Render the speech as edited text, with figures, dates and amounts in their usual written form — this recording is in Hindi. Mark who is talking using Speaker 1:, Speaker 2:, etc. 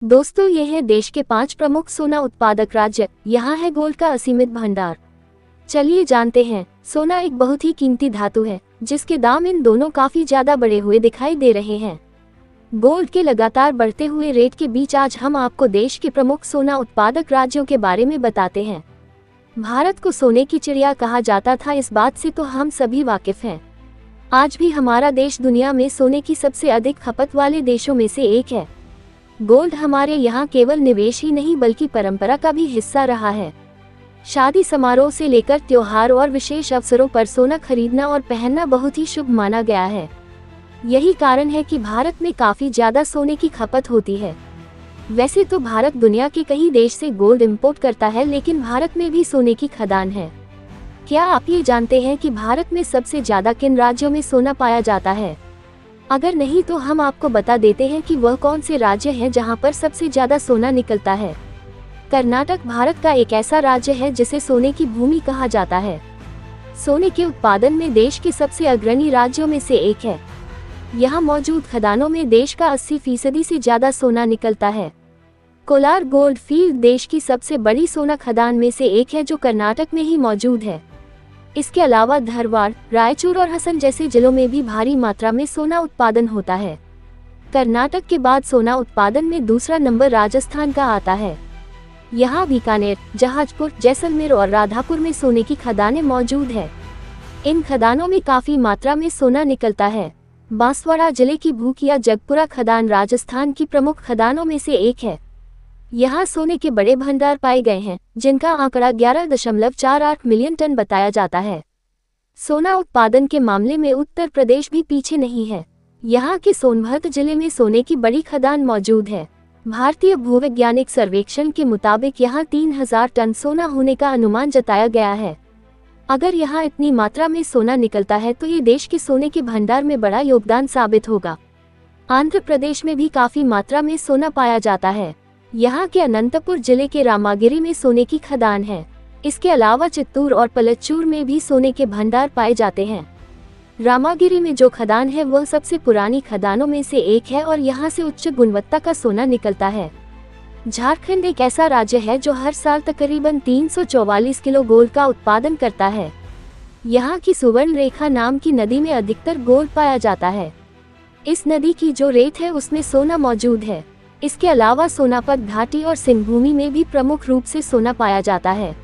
Speaker 1: दोस्तों, ये है देश के 5 प्रमुख सोना उत्पादक राज्य। यहाँ है गोल्ड का असीमित भंडार। चलिए जानते हैं। सोना एक बहुत ही कीमती धातु है जिसके दाम इन दोनों काफी ज्यादा बढ़े हुए दिखाई दे रहे हैं। गोल्ड के लगातार बढ़ते हुए रेट के बीच आज हम आपको देश के प्रमुख सोना उत्पादक राज्यों के बारे में बताते हैं। भारत को सोने की चिड़िया कहा जाता था, इस बात से तो हम सभी वाकिफ हैं। आज भी हमारा देश दुनिया में सोने की सबसे अधिक खपत वाले देशों में से एक है। गोल्ड हमारे यहाँ केवल निवेश ही नहीं बल्कि परंपरा का भी हिस्सा रहा है। शादी समारोह से लेकर त्योहार और विशेष अवसरों पर सोना खरीदना और पहनना बहुत ही शुभ माना गया है। यही कारण है कि भारत में काफी ज्यादा सोने की खपत होती है। वैसे तो भारत दुनिया के कई देश से गोल्ड इंपोर्ट करता है, लेकिन भारत में भी सोने की खदान है। क्या आप ये जानते हैं कि भारत में सबसे ज्यादा किन राज्यों में सोना पाया जाता है? अगर नहीं तो हम आपको बता देते हैं कि वह कौन से राज्य हैं जहां पर सबसे ज्यादा सोना निकलता है। कर्नाटक भारत का एक ऐसा राज्य है जिसे सोने की भूमि कहा जाता है। सोने के उत्पादन में देश के सबसे अग्रणी राज्यों में से एक है। यहाँ मौजूद खदानों में देश का 80% से ज्यादा सोना निकलता है। कोलार गोल्ड फील्ड देश की सबसे बड़ी सोना खदान में से एक है जो कर्नाटक में ही मौजूद है। इसके अलावा धारवाड़, रायचूर और हसन जैसे जिलों में भी भारी मात्रा में सोना उत्पादन होता है। कर्नाटक के बाद सोना उत्पादन में दूसरा नंबर राजस्थान का आता है। यहाँ बीकानेर, जहाजपुर, जैसलमेर और राधापुर में सोने की खदानें मौजूद है। इन खदानों में काफी मात्रा में सोना निकलता है। बांसवाड़ा जिले की भूकिया जगपुरा खदान राजस्थान की प्रमुख खदानों में से एक है। यहाँ सोने के बड़े भंडार पाए गए हैं जिनका आंकड़ा 11.48 मिलियन टन बताया जाता है। सोना उत्पादन के मामले में उत्तर प्रदेश भी पीछे नहीं है। यहाँ के सोनभद्र जिले में सोने की बड़ी खदान मौजूद है। भारतीय भूवैज्ञानिक सर्वेक्षण के मुताबिक यहाँ 3000 टन सोना होने का अनुमान जताया गया है। अगर यहाँ इतनी मात्रा में सोना निकलता है तो ये देश के सोने के भंडार में बड़ा योगदान साबित होगा। आंध्र प्रदेश में भी काफी मात्रा में सोना पाया जाता है। यहाँ के अनंतपुर जिले के रामागिरी में सोने की खदान है। इसके अलावा चित्तूर और पलच्चूर में भी सोने के भंडार पाए जाते हैं। रामागिरी में जो खदान है वह सबसे पुरानी खदानों में से एक है और यहाँ से उच्च गुणवत्ता का सोना निकलता है। झारखंड एक ऐसा राज्य है जो हर साल तकरीबन 344 किलो गोल्ड का उत्पादन करता है। यहाँ की सुवर्ण रेखा नाम की नदी में अधिकतर गोल्ड पाया जाता है। इस नदी की जो रेत है उसमें सोना मौजूद है। इसके अलावा सोनापत घाटी और सिंहभूमि में भी प्रमुख रूप से सोना पाया जाता है।